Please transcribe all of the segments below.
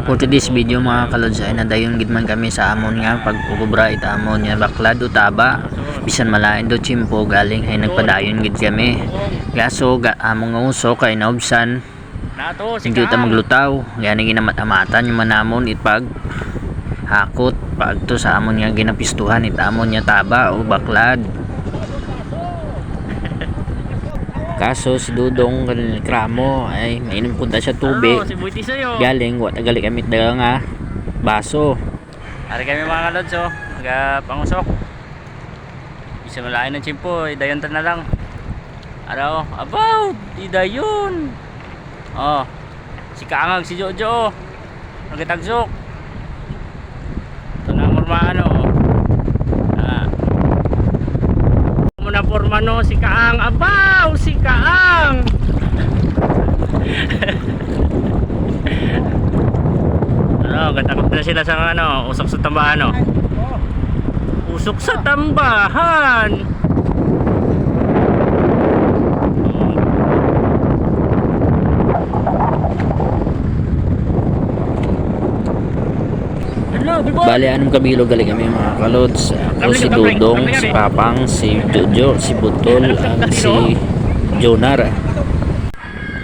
For today's video mga kalods ay nadayon gid man kami sa amon nga pag-ukubra ita amon nga baklad o taba bisan malain do chimpo galing ay nagpadayon gid kami gaso among nga usok kay naubsan hindi ta maglutaw gani ginamat-amatan yung manamon itpag hakot pag to sa amon nga ginapistuhan ita amon nga taba o baklad. Kaso si Dudong kanil kramo ay mainom punta siya tubig. Galing wa tagali kami daga nga baso. Ari kami mga kalods pangusok. Isa malain ng chimpo, idayon ta na lang. Araw, about idayon. Oh. Si Kaangag si Jojo. Nagitagsok. Ito na mormano. Muna pormano si Kaang, abaw si Kaang. Katakot na sila sa usok sa tambahan usok sa tambahan. Bali anong kabilog gali kami mga kalods. Ako si Dudong, si Papang, si Jojo, si Butol, si Jonar.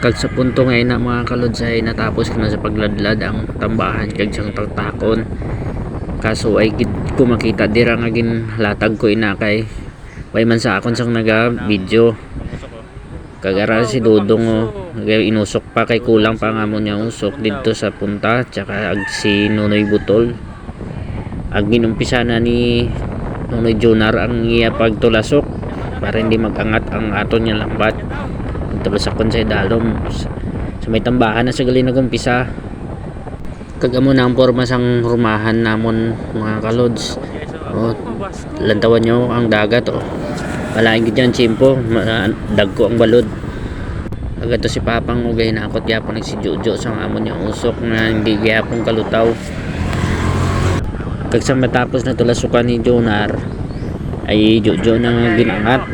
Kag sa punto ngayon na mga kalods ay natapos ko na sa pagladlad ang tambahan kag siyang taktakon. Kaso ay ko makita dira nga ginlatag ko inakay. Way man sa akon sang naga video. Kagara si Dudong inusok pa kay kulang pa nga mo niya usok dito sa punta tsaka si Nonoy Butol. Ang ginumpisa na ni Nonoy Jonar ang iya pagtulasok para hindi magangat ang aton niya lambat. Tabasakon sa dalom sa may tambahan na sa gali nagumpisa. Kagamo na ang forma sang rumahan namon mga kalods. Lantawan nyo ang dagat malaing gid yan chimpo, dagko ang balod. Agato si Papang ugay na akot gyapon si Jojo sang amon niya usok na hindi gyapon kalutaw. Kag sa matapos na tulasukan ni Jonar ay Jojo na ginangat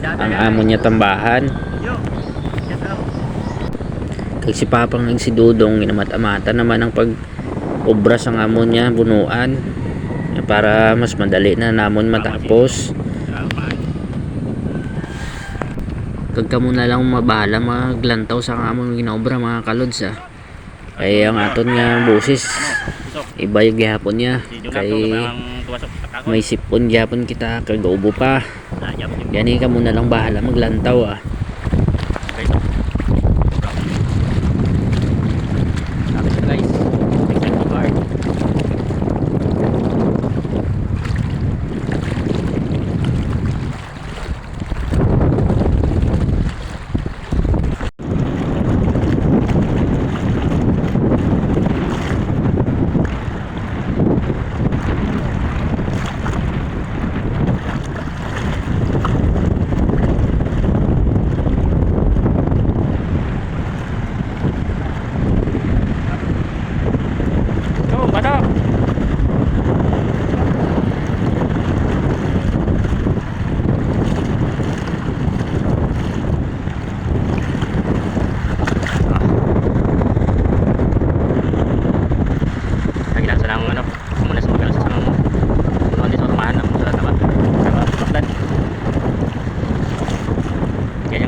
ang amon niya tambahan. Kag si Papang ng si Dudong ginamat-amata naman ang pag-obra sang amon niya bunuan para mas madali na namon matapos. Kag kamo na lang mabahala maglantaw sa amon ginaobra mga kalods kay ang aton nga busis iba yung gihapon niya kay may sipon gihapon kita kag ubo pa gani kamo na lang bahala maglantaw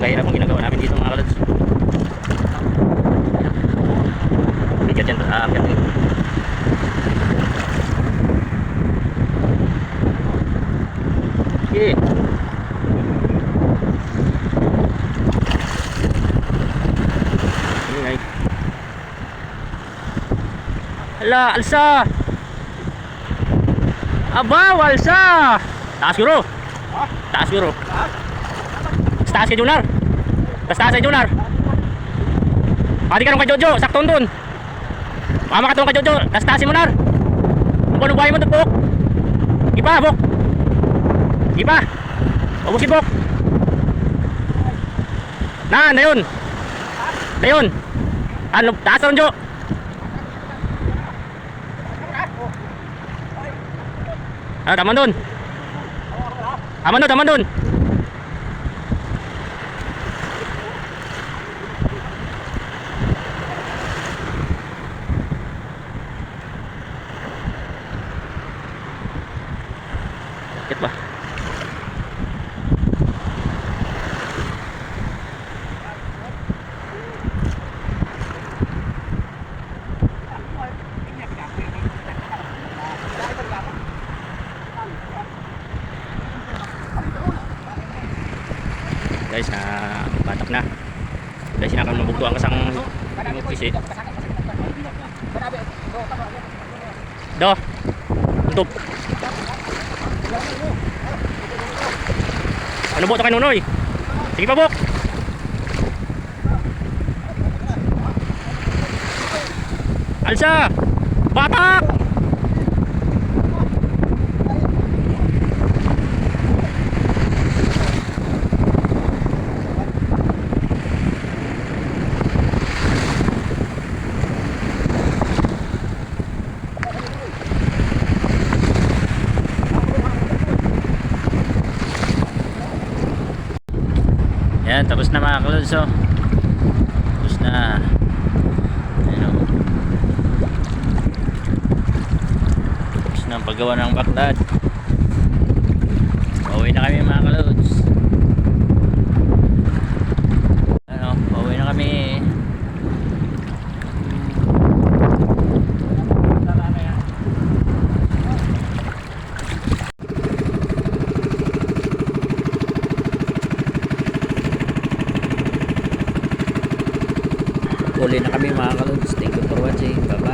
kahirap ang ginagawa namin dito mga kalods. Bigat yan akyat eh. Sige. Ingay. Hala, alsa. Abaw, alsa. Taas guro. Taas guro. Taas kay Jonar. Taas kay Jonar. Pati ka nung kay Jojo, sakton dun. Mama ka nung kay Jojo, taas mo nar. Kung buhay mo dun, Bok. Ipa, Bok. Ipa. Ubusin, Bok. Na yun. Na yun. Ano, taas ron, Jo. Taman dun. Taman dun. akan mabugtuan ka sang office eh. Do. Untuk. Ano buto kay Nunoy? Sige pa, Bok. Alsa! Batak! Yan, tapos na mga kalods, oh. Tapos na. Ayan, oh. Tapos na ang paggawa ng baklad. Pauwi na kami mga kalods. Ano, pauwi na kami. Uli na kami mga kalods. Thank you for watching. Bye bye.